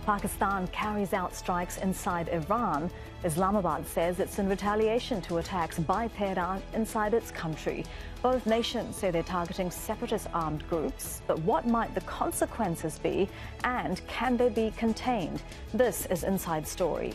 Pakistan carries out strikes inside Iran. Islamabad says it's in retaliation to attacks by Tehran inside its country. Both nations say they're targeting separatist armed groups. But what might the consequences be, and can they be contained? This is Inside Story.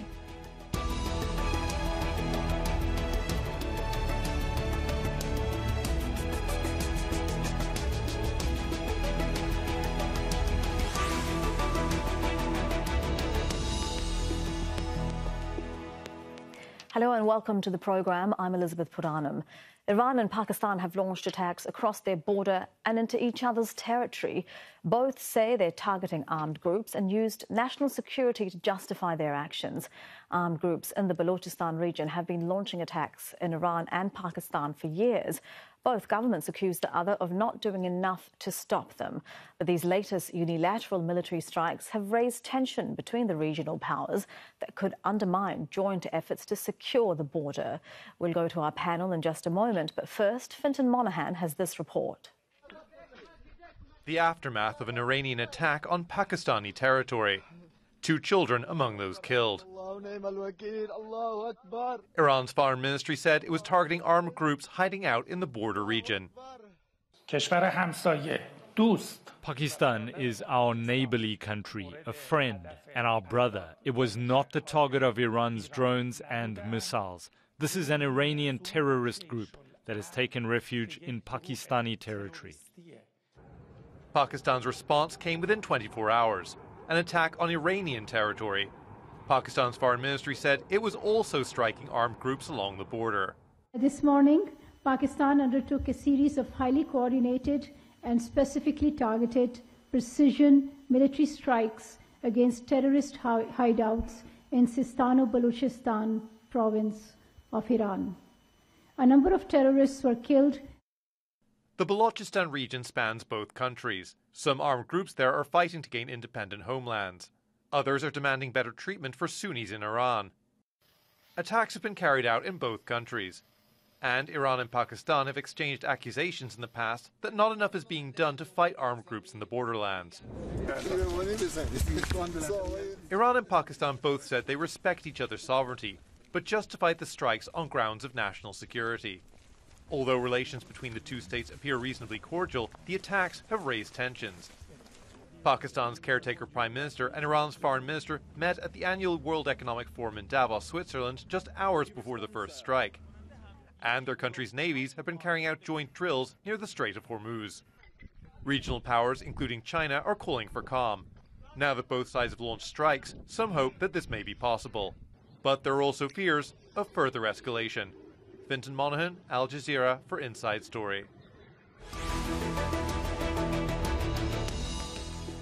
Hello and welcome to the program. I'm Elizabeth Puranam. Iran and Pakistan have launched attacks across their border and into each other's territory. Both say they're targeting armed groups and used national security to justify their actions. Armed groups in the Baluchistan region have been launching attacks in Iran and Pakistan for years. Both governments accuse the other of not doing enough to stop them. But these latest unilateral military strikes have raised tension between the regional powers that could undermine joint efforts to secure the border. We'll go to our panel in just a moment, but first, Fintan Monaghan has this report. The aftermath of an Iranian attack on Pakistani territory. 2 children among those killed. Iran's foreign ministry said it was targeting armed groups hiding out in the border region. Pakistan is our neighborly country, a friend and our brother. It was not the target of Iran's drones and missiles. This is an Iranian terrorist group that has taken refuge in Pakistani territory. Pakistan's response came within 24 hours. An attack on Iranian territory. Pakistan's foreign ministry said it was also striking armed groups along the border. This morning, Pakistan undertook a series of highly coordinated and specifically targeted precision military strikes against terrorist hideouts in Sistan-Baluchestan province of Iran. A number of terrorists were killed. The Balochistan region spans both countries. Some armed groups there are fighting to gain independent homelands. Others are demanding better treatment for Sunnis in Iran. Attacks have been carried out in both countries. And Iran and Pakistan have exchanged accusations in the past that not enough is being done to fight armed groups in the borderlands. Iran and Pakistan both said they respect each other's sovereignty, but justified the strikes on grounds of national security. Although relations between the two states appear reasonably cordial, the attacks have raised tensions. Pakistan's caretaker Prime Minister and Iran's Foreign Minister met at the annual World Economic Forum in Davos, Switzerland, just hours before the first strike. And their countries' navies have been carrying out joint drills near the Strait of Hormuz. Regional powers, including China, are calling for calm. Now that both sides have launched strikes, some hope that this may be possible. But there are also fears of further escalation. Fintan Monaghan, Al Jazeera for Inside Story.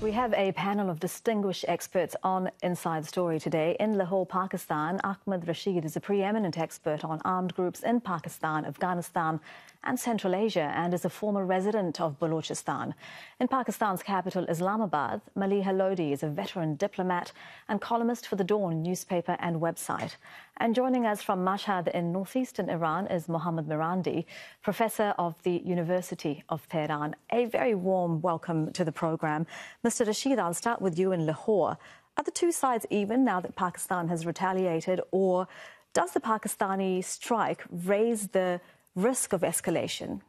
We have a panel of distinguished experts on Inside Story today. In Lahore, Pakistan, Ahmed Rashid is a preeminent expert on armed groups in Pakistan, Afghanistan and Central Asia, and is a former resident of Balochistan. In Pakistan's capital, Islamabad, Maliha Lodi is a veteran diplomat and columnist for The Dawn newspaper and website. And joining us from Mashhad in northeastern Iran is Mohammad Mirandi, professor of the University of Tehran. A very warm welcome to the program. Mr. Rashid, I'll start with you in Lahore. Are the two sides even now that Pakistan has retaliated, or does the Pakistani strike raise the risk of escalation?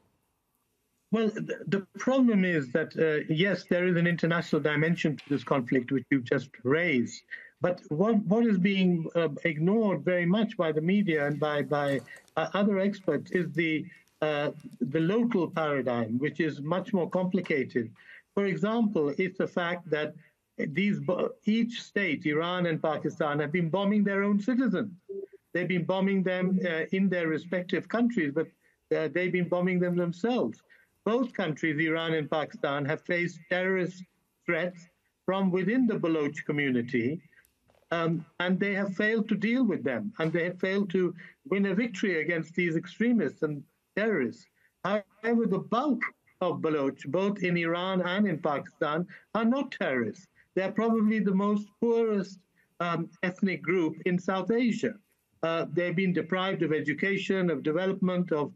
Well, the problem is that, yes, there is an international dimension to this conflict, which you've just raised. But what is being ignored very much by the media and by other experts is the local paradigm, which is much more complicated. For example, it's the fact that each state, Iran and Pakistan, have been bombing their own citizens. They've been bombing them in their respective countries, but they've been bombing them themselves. Both countries, Iran and Pakistan, have faced terrorist threats from within the Baloch community, and they have failed to deal with them, and they have failed to win a victory against these extremists and terrorists. However, the bulk of Baloch, both in Iran and in Pakistan, are not terrorists. They're probably the most poorest ethnic group in South Asia. They've been deprived of education, of development, of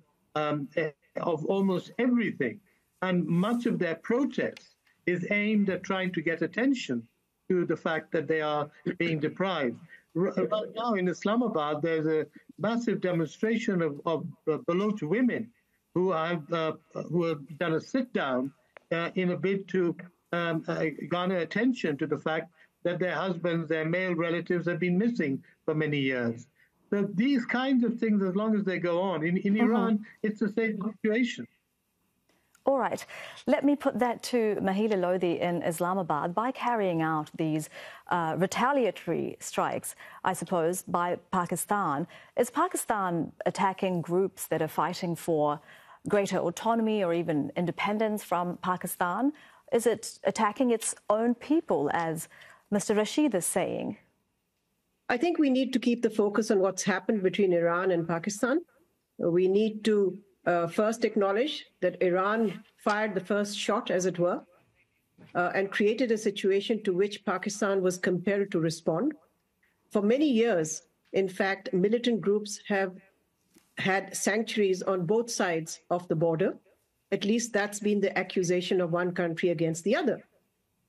almost everything. And much of their protest is aimed at trying to get attention to the fact that they are being deprived. Right now in Islamabad, there's a massive demonstration of Baloch women who have done a sit-down in a bid to garner attention to the fact that their husbands, their male relatives have been missing for many years. So these kinds of things, as long as they go on, in Iran, it's the same situation. All right. Let me put that to Mahila Lodhi in Islamabad. By carrying out these retaliatory strikes, I suppose, by Pakistan, is Pakistan attacking groups that are fighting for greater autonomy or even independence from Pakistan? Is it attacking its own people, as Mr. Rashid is saying? I think we need to keep the focus on what's happened between Iran and Pakistan. We need to first acknowledge that Iran fired the first shot, as it were, and created a situation to which Pakistan was compelled to respond. For many years, in fact, militant groups have had sanctuaries on both sides of the border. At least that's been the accusation of one country against the other.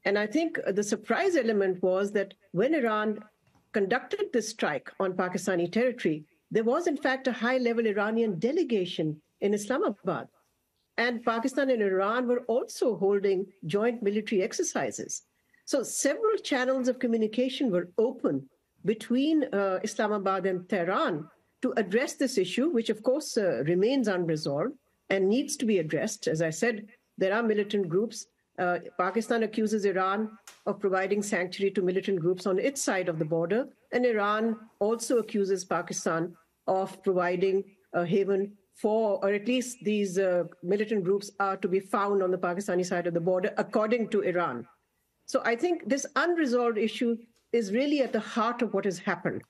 And I think the surprise element was that when Iran conducted this strike on Pakistani territory, there was, in fact, a high-level Iranian delegation in Islamabad. And Pakistan and Iran were also holding joint military exercises. So several channels of communication were open between Islamabad and Tehran to address this issue, which, of course, remains unresolved and needs to be addressed. As I said, there are militant groups. Pakistan accuses Iran of providing sanctuary to militant groups on its side of the border, and Iran also accuses Pakistan of providing a haven for, or at least these militant groups are to be found on the Pakistani side of the border, according to Iran. So I think this unresolved issue is really at the heart of what has happened.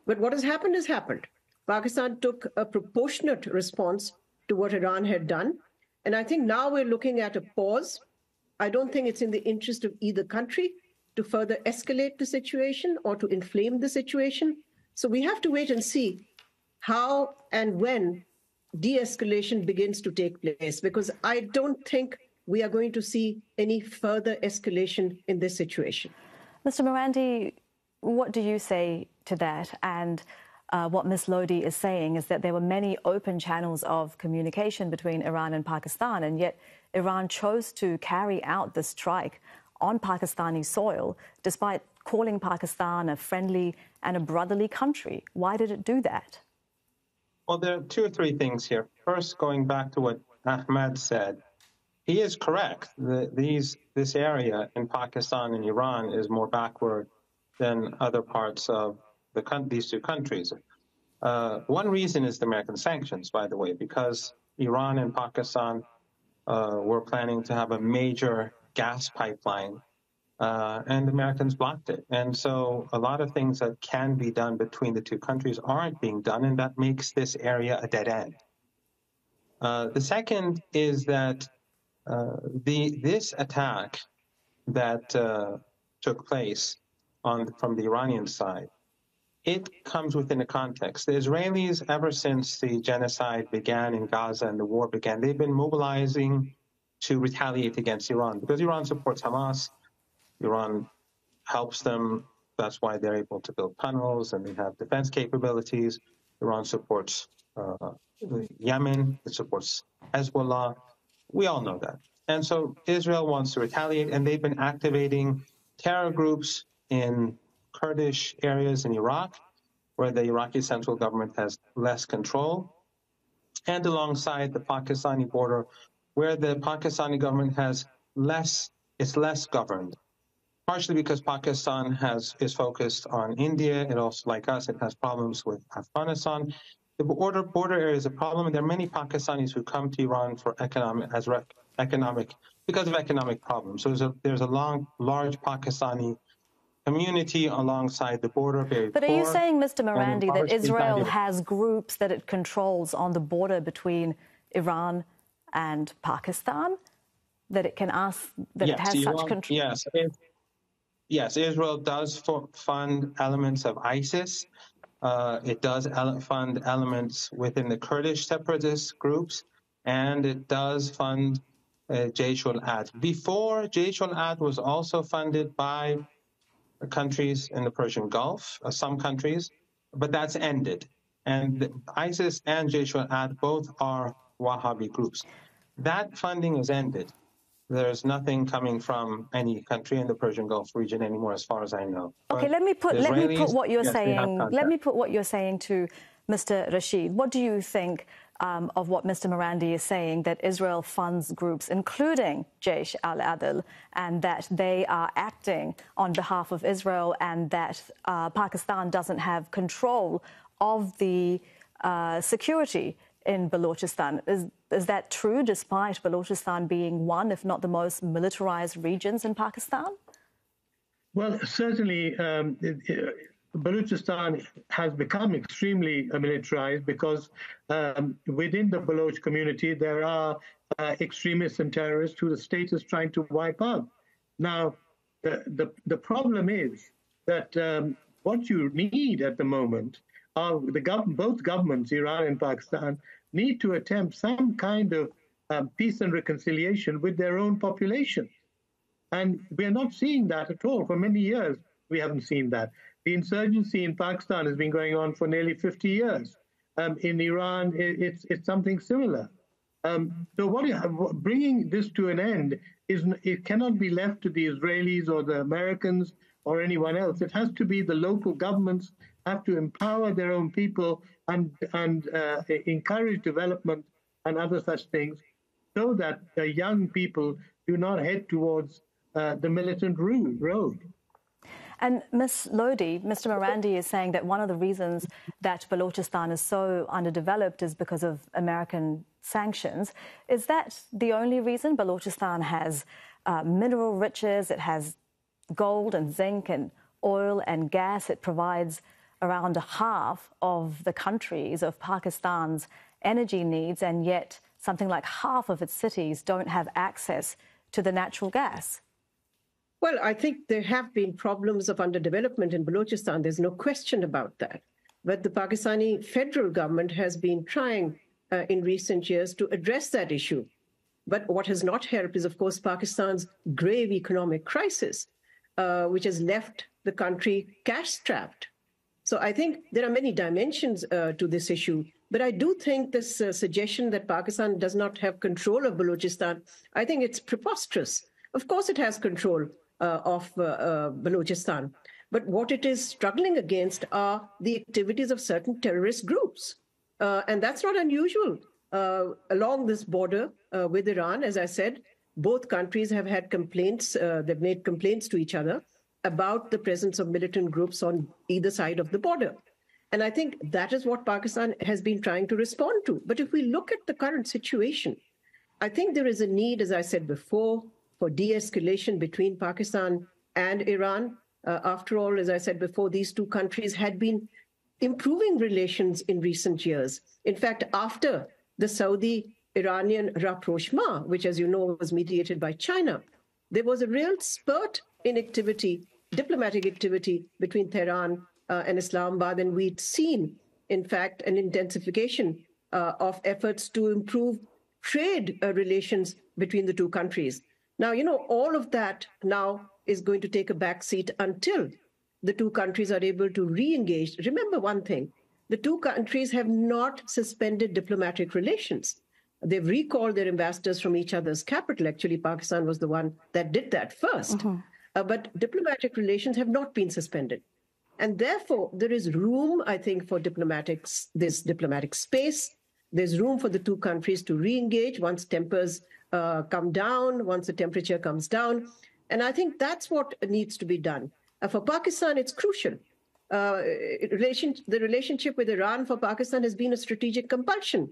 But what has happened. Pakistan took a proportionate response to what Iran had done. And I think now we're looking at a pause. I don't think it's in the interest of either country to further escalate the situation or to inflame the situation. So we have to wait and see how and when de-escalation begins to take place, because I don't think we are going to see any further escalation in this situation. Mr. Morandi, what do you say to that? And what Ms. Lodhi is saying is that there were many open channels of communication between Iran and Pakistan, and yet Iran chose to carry out the strike on Pakistani soil, despite calling Pakistan a friendly and a brotherly country. Why did it do that? Well, there are two or three things here. First, going back to what Ahmed said, he is correct. This area in Pakistan and Iran is more backward than other parts of these two countries. One reason is the American sanctions, by the way, because Iran and Pakistan were planning to have a major gas pipeline, and the Americans blocked it. And so a lot of things that can be done between the two countries aren't being done, and that makes this area a dead end. The second is that this attack that took place from the Iranian side, it comes within a context. The Israelis, ever since the genocide began in Gaza and the war began, they've been mobilizing to retaliate against Iran because Iran supports Hamas. Iran helps them. That's why they're able to build tunnels and they have defense capabilities. Iran supports Yemen. It supports Hezbollah. We all know that. And so Israel wants to retaliate, and they've been activating terror groups in Kurdish areas in Iraq, where the Iraqi central government has less control, and alongside the Pakistani border, where the Pakistani government has it's less governed, partially because Pakistan is focused on India. It also, like us, it has problems with Afghanistan. The border area is a problem, and there are many Pakistanis who come to Iran for because of economic problems. So there's a large Pakistani community alongside the border. But are you saying, Mr. Morandi, that Israel has groups that it controls on the border between Iran and Pakistan? That it can ask, that it has such control? Yes, Israel does fund elements of ISIS. It does fund elements within the Kurdish separatist groups, and it does fund Jaish al-Adl. Before, Jaish al-Adl was also funded by countries in the Persian Gulf, some countries, but that's ended. And ISIS and Jaish al-Adl both are Wahhabi groups. That funding is ended. There's nothing coming from any country in the Persian Gulf region anymore, as far as I know. Okay, let me put what you're saying. Let me put what you're saying to Mr. Rashid. What do you think of what Mr. Marandi is saying, that Israel funds groups, including Jaish al-Adl, and that they are acting on behalf of Israel, and that Pakistan doesn't have control of the security in Baluchistan? Is that true, despite Baluchistan being one, if not the most militarized regions in Pakistan? Well, certainly Baluchistan has become extremely militarized because within the Baloch community there are extremists and terrorists who the state is trying to wipe out. Now, the problem is that what you need at the moment are both governments, Iran and Pakistan, need to attempt some kind of peace and reconciliation with their own population. And we're not seeing that at all. For many years, we haven't seen that. The insurgency in Pakistan has been going on for nearly 50 years. In Iran, it's something similar. So bringing this to an end, it cannot be left to the Israelis or the Americans or anyone else. It has to be the local governments have to empower their own people and encourage development and other such things, so that the young people do not head towards the militant road. And Ms. Lodi, Mr. Marandi is saying that one of the reasons that Balochistan is so underdeveloped is because of American sanctions. Is that the only reason? Balochistan has mineral riches, it has gold and zinc and oil and gas. It provides around half of the countries of Pakistan's energy needs, and yet something like half of its cities don't have access to the natural gas. Well, I think there have been problems of underdevelopment in Balochistan. There's no question about that. But the Pakistani federal government has been trying in recent years to address that issue. But what has not helped is, of course, Pakistan's grave economic crisis, which has left the country cash-strapped. So I think there are many dimensions to this issue. But I do think this suggestion that Pakistan does not have control of Balochistan, I think it's preposterous. Of course it has control of Balochistan. But what it is struggling against are the activities of certain terrorist groups. And that's not unusual. Along this border with Iran, as I said, both countries have had complaints. They've made complaints to each other about the presence of militant groups on either side of the border. And I think that is what Pakistan has been trying to respond to. But if we look at the current situation, I think there is a need, as I said before, for de-escalation between Pakistan and Iran. After all, as I said before, these two countries had been improving relations in recent years. In fact, after the Saudi-Iranian rapprochement, which, as you know, was mediated by China, there was a real spurt in activity, diplomatic activity between Tehran and Islamabad, and we'd seen, in fact, an intensification of efforts to improve trade relations between the two countries. Now, you know, all of that now is going to take a backseat until the two countries are able to re-engage. Remember one thing, the two countries have not suspended diplomatic relations. They've recalled their ambassadors from each other's capital. Actually, Pakistan was the one that did that first. But diplomatic relations have not been suspended. And therefore, there is room, I think, for this diplomatic space. There's room for the two countries to re-engage once tempers come down, once the temperature comes down. And I think that's what needs to be done. For Pakistan, it's crucial. The relationship with Iran for Pakistan has been a strategic compulsion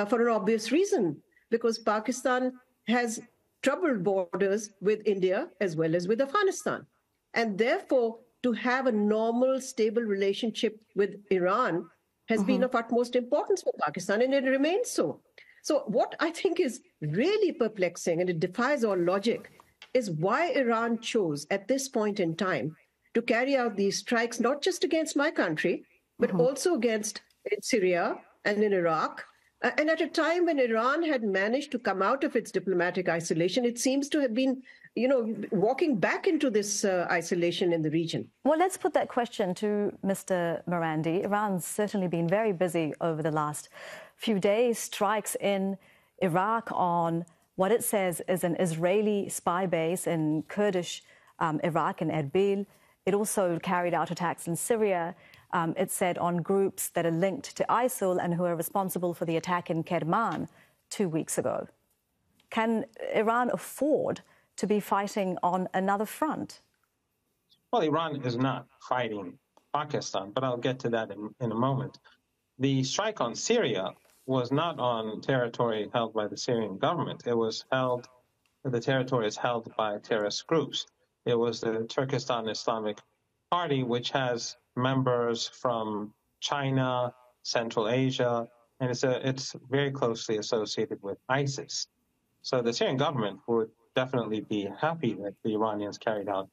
for an obvious reason, because Pakistan has troubled borders with India as well as with Afghanistan. And therefore, to have a normal, stable relationship with Iran has been of utmost importance for Pakistan, and it remains so. So what I think is really perplexing, and it defies all logic, is why Iran chose at this point in time to carry out these strikes, not just against my country, but also against Syria and in Iraq. And at a time when Iran had managed to come out of its diplomatic isolation, it seems to have been walking back into this isolation in the region. Well, let's put that question to Mr. Marandi. Iran's certainly been very busy over the last few days. Strikes in Iraq on what it says is an Israeli spy base in Kurdish Iraq, in Erbil. It also carried out attacks in Syria. It said on groups that are linked to ISIL and who are responsible for the attack in Kerman 2 weeks ago. Can Iran afford to be fighting on another front? Well, Iran is not fighting Pakistan, but I'll get to that in a moment. The strike on Syria was not on territory held by the Syrian government. It was held, the territory is held by terrorist groups. It was the Turkestan Islamic Party, which has members from China, Central Asia, and it's very closely associated with ISIS. So the Syrian government would definitely be happy that the Iranians carried out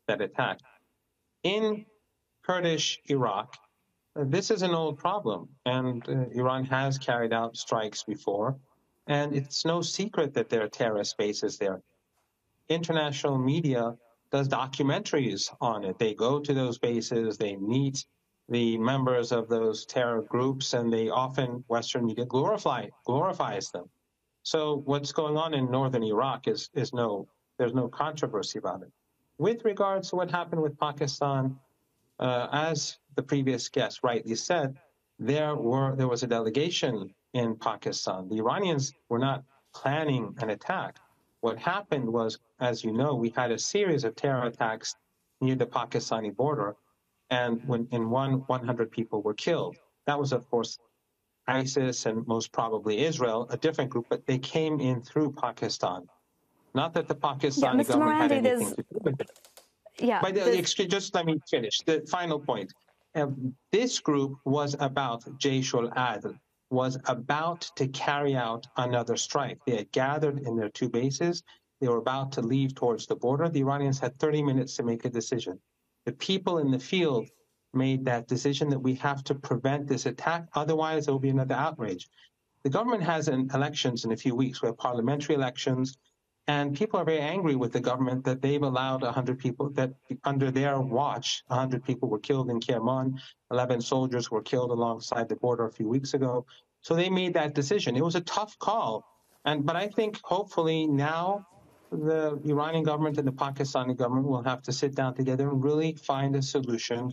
that attack. In Kurdish Iraq, this is an old problem, and Iran has carried out strikes before, and it's no secret that there are terrorist bases there. International media does documentaries on it. They go to those bases, they meet the members of those terror groups, and they often, Western media glorifies them. So what's going on in northern Iraq there's no controversy about it. With regards to what happened with Pakistan, as the previous guest rightly said, there was a delegation in Pakistan. The Iranians were not planning an attack. What happened was, as you know, we had a series of terror attacks near the Pakistani border, and in one, 100 people were killed. That was, of course, ISIS and most probably Israel, a different group, but they came in through Pakistan. Not that the Pakistani government had anything to do with it. Yeah, but just let me finish. The final point. This group was about Jaish al-Adl, was about to carry out another strike. They had gathered in their two bases. They were about to leave towards the border. The Iranians had 30 minutes to make a decision. The people in the field made that decision that we have to prevent this attack, otherwise there will be another outrage. The government has elections in a few weeks. We have parliamentary elections, and people are very angry with the government that they've allowed 100 people, that under their watch, 100 people were killed in Kerman, 11 soldiers were killed alongside the border a few weeks ago. So they made that decision. It was a tough call, but I think hopefully now the Iranian government and the Pakistani government will have to sit down together and really find a solution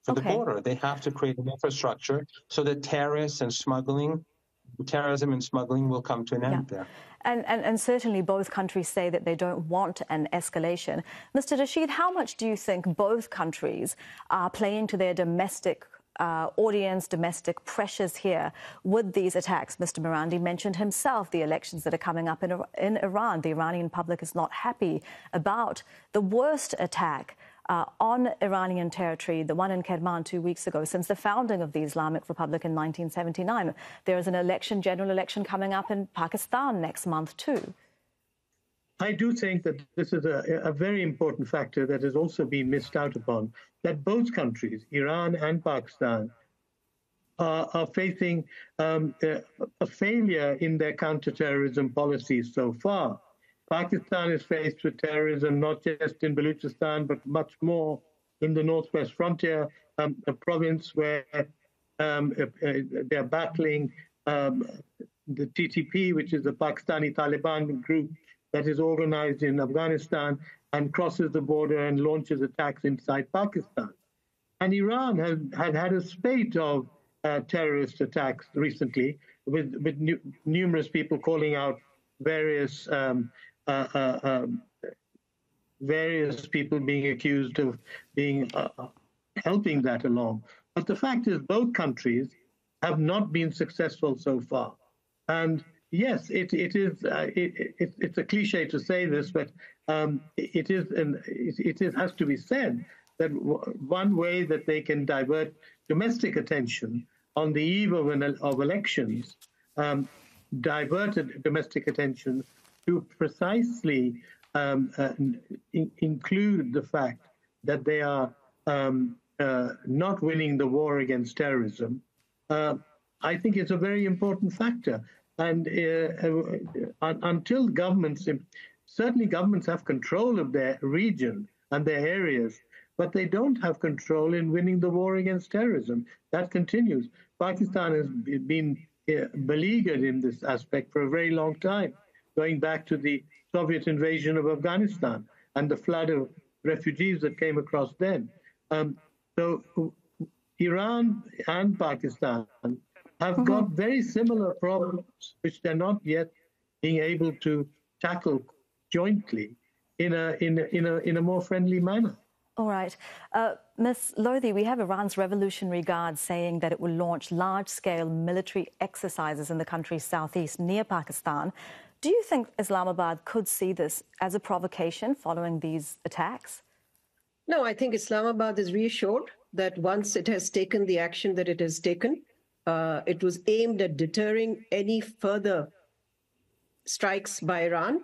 for the border. They have to create an infrastructure so that terrorism and smuggling will come to an end there. And certainly both countries say that they don't want an escalation. Mr. Rashid, how much do you think both countries are playing to their domestic audience, domestic pressures here with these attacks? Mr. Marandi mentioned himself the elections that are coming up in Iran. The Iranian public is not happy about the worst attack on Iranian territory, the one in Kerman 2 weeks ago, since the founding of the Islamic Republic in 1979. There is an general election coming up in Pakistan next month too. I do think that this is a very important factor that has also been missed out upon, that both countries, Iran and Pakistan, are facing a failure in their counterterrorism policies so far. Pakistan is faced with terrorism not just in Baluchistan, but much more in the northwest frontier, a province where they're battling the TTP, which is the Pakistani Taliban group that is organized in Afghanistan and crosses the border and launches attacks inside Pakistan. And Iran had a spate of terrorist attacks recently, with numerous people calling out various people being accused of helping that along. But the fact is, both countries have not been successful so far. And yes, it's a cliche to say this, but it has to be said that one way that they can divert domestic attention on the eve of elections, diverted domestic attention to precisely include the fact that they are not winning the war against terrorism. I think it's a very important factor. And until governments certainly governments have control of their region and their areas, but they don't have control in winning the war against terrorism. That continues. Pakistan has been beleaguered in this aspect for a very long time, going back to the Soviet invasion of Afghanistan and the flood of refugees that came across then. So Iran and Pakistan have got very similar problems, which they're not yet being able to tackle jointly in a more friendly manner. All right. Ms. Lodhi, we have Iran's Revolutionary Guard saying that it will launch large-scale military exercises in the country's southeast near Pakistan. Do you think Islamabad could see this as a provocation following these attacks? No, I think Islamabad is reassured that once it has taken the action that it has taken, it was aimed at deterring any further strikes by Iran.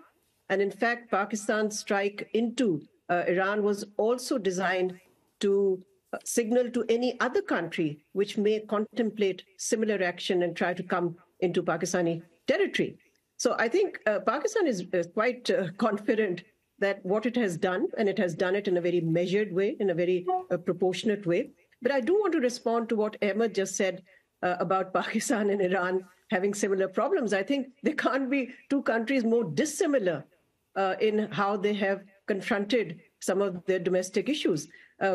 And in fact, Pakistan's strike into Iran was also designed to signal to any other country which may contemplate similar action and try to come into Pakistani territory. So I think Pakistan is quite confident that what it has done, and it has done it in a very measured way, in a very proportionate way. But I do want to respond to what Ahmed just said about Pakistan and Iran having similar problems. I think there can't be two countries more dissimilar in how they have confronted some of their domestic issues.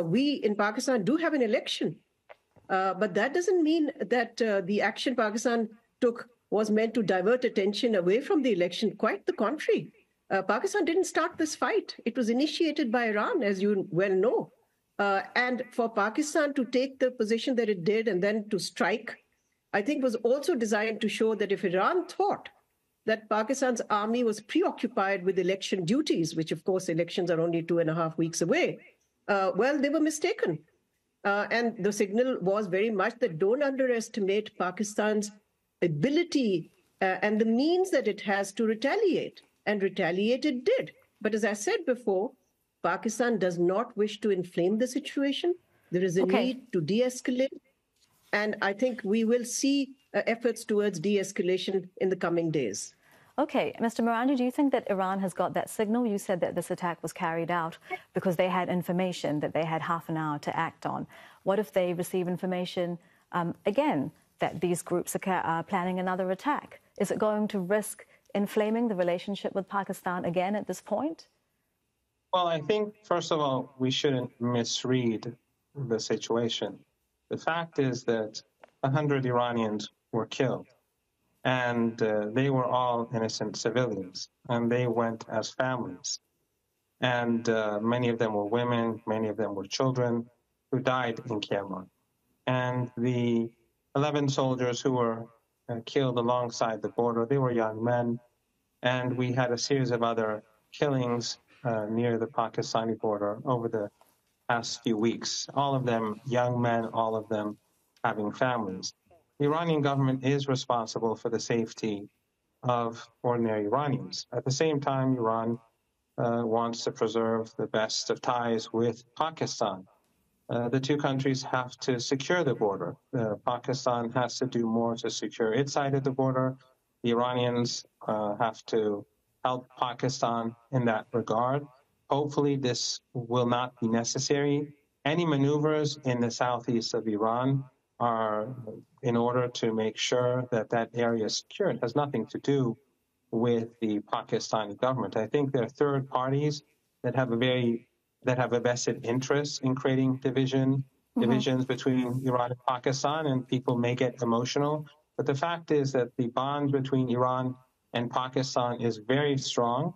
We in Pakistan do have an election, but that doesn't mean that the action Pakistan took was meant to divert attention away from the election. Quite the contrary. Pakistan didn't start this fight. It was initiated by Iran, as you well know. And for Pakistan to take the position that it did and then to strike, I think was also designed to show that if Iran thought that Pakistan's army was preoccupied with election duties, which of course elections are only 2.5 weeks away, well, they were mistaken. And the signal was very much that don't underestimate Pakistan's ability and the means that it has to retaliate. And retaliate it did. But as I said before, Pakistan does not wish to inflame the situation. There is a need to de-escalate. And I think we will see efforts towards de-escalation in the coming days. Okay. Mr. Marandi, do you think that Iran has got that signal? You said that this attack was carried out because they had information that they had half an hour to act on. What if they receive information, again, that these groups are planning another attack? Is it going to risk inflaming the relationship with Pakistan again at this point? Well, I think, first of all, we shouldn't misread the situation. The fact is that 100 Iranians were killed, and they were all innocent civilians, and they went as families. And many of them were women, many of them were children who died in Kerman. And the 11 soldiers who were killed alongside the border, they were young men. And we had a series of other killings near the Pakistani border over the past few weeks, all of them young men, all of them having families. The Iranian government is responsible for the safety of ordinary Iranians. At the same time, Iran wants to preserve the best of ties with Pakistan. The two countries have to secure the border. Pakistan has to do more to secure its side of the border. The Iranians have to help Pakistan in that regard. Hopefully this will not be necessary. Any maneuvers in the southeast of Iran are in order to make sure that that area is secure. It has nothing to do with the Pakistani government. I think there are third parties that have a vested interest in creating divisions between Iran and Pakistan, and people may get emotional. But the fact is that the bond between Iran and Pakistan is very strong,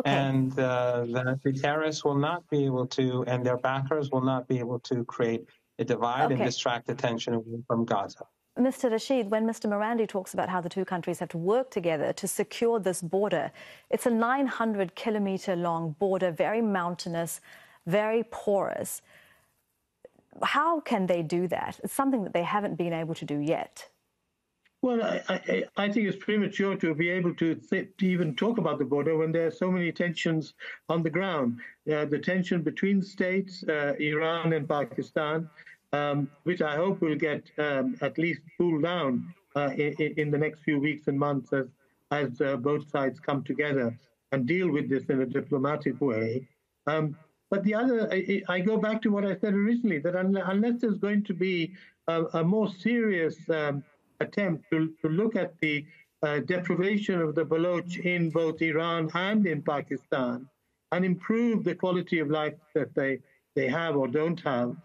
and the terrorists will not be able to, and their backers will not be able to create a divide and distract attention away from Gaza. Mr. Rashid, when Mr. Marandi talks about how the two countries have to work together to secure this border, it's a 900-kilometer long border, very mountainous, very porous. How can they do that? It's something that they haven't been able to do yet. Well, I think it's premature to be able to even talk about the border when there are so many tensions on the ground. The tension between states, Iran and Pakistan, which I hope will get at least cooled down in the next few weeks and months as both sides come together and deal with this in a diplomatic way. But the other, I go back to what I said originally, that unless there's going to be a more serious attempt to look at the deprivation of the Baloch in both Iran and in Pakistan and improve the quality of life that they have or don't have,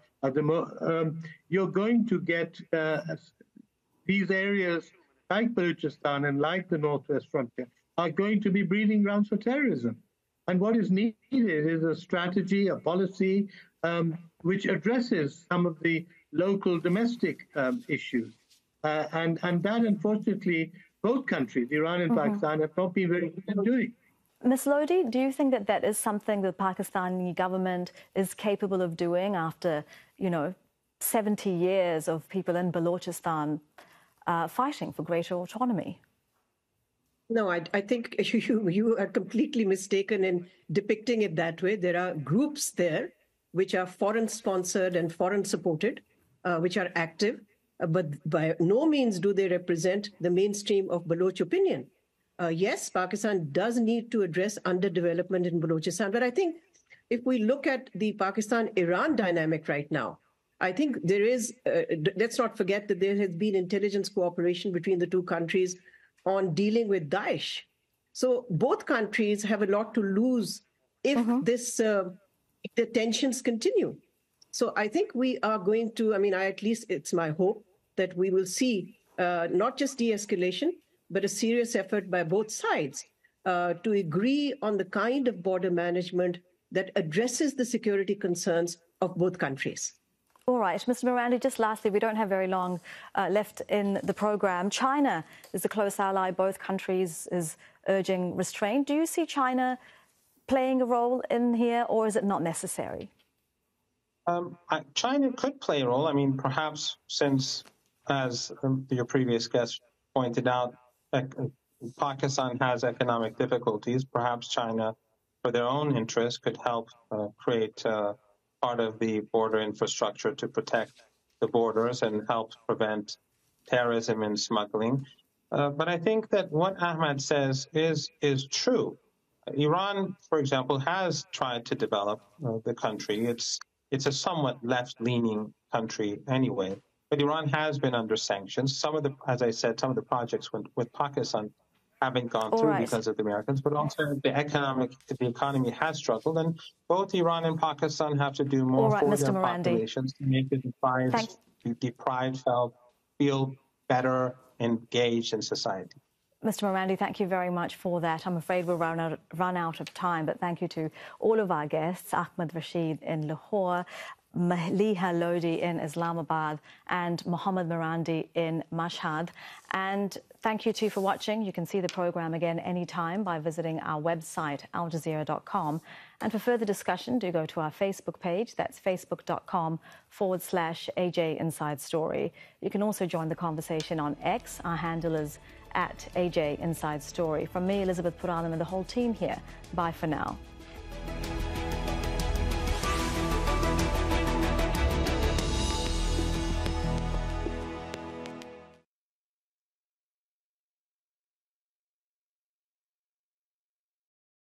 you're going to get these areas like Baluchistan and like the Northwest Frontier are going to be breeding grounds for terrorism. And what is needed is a strategy, a policy, which addresses some of the local domestic issues. And that, unfortunately, both countries, Iran and Pakistan, have not been very good at doing. Ms. Lodi, do you think that is something the Pakistani government is capable of doing after, 70 years of people in Balochistan fighting for greater autonomy? No, I think you are completely mistaken in depicting it that way. There are groups there which are foreign-sponsored and foreign-supported, which are active, but by no means do they represent the mainstream of Baloch opinion. Yes, Pakistan does need to address underdevelopment in Balochistan, but I think if we look at the Pakistan-Iran dynamic right now, I think there is, let's not forget that there has been intelligence cooperation between the two countries on dealing with Jaish. So both countries have a lot to lose if if the tensions continue. So I think we are going to, at least it's my hope that we will see not just de-escalation, but a serious effort by both sides to agree on the kind of border management that addresses the security concerns of both countries. All right, Mr. Marandi, just lastly, we don't have very long left in the program. China is a close ally. Both countries is urging restraint. Do you see China playing a role in here, or is it not necessary? China could play a role. Perhaps since, as your previous guest pointed out, Pakistan has economic difficulties, perhaps China, for their own interests, could help create part of the border infrastructure to protect the borders and help prevent terrorism and smuggling. But I think that what Ahmad says is true. Iran, for example, has tried to develop the country. It's a somewhat left-leaning country anyway, but Iran has been under sanctions. Some of the, as I said, some of the projects with Pakistan haven't gone through because of the Americans, but also the economy has struggled, and both Iran and Pakistan have to do more for their populations to make the deprived feel better engaged in society. Mr. Marandi, thank you very much for that. I'm afraid we'll run out of time, but thank you to all of our guests, Ahmed Rashid in Lahore, Maliha Lodi in Islamabad, and Mohammed Marandi in Mashhad. And thank you too for watching. You can see the program again anytime by visiting our website, aljazeera.com. And for further discussion, do go to our Facebook page. That's facebook.com/AJ Inside Story. You can also join the conversation on X. Our handle is @AJ Inside Story. From me, Elizabeth Puralam, and the whole team here, bye for now.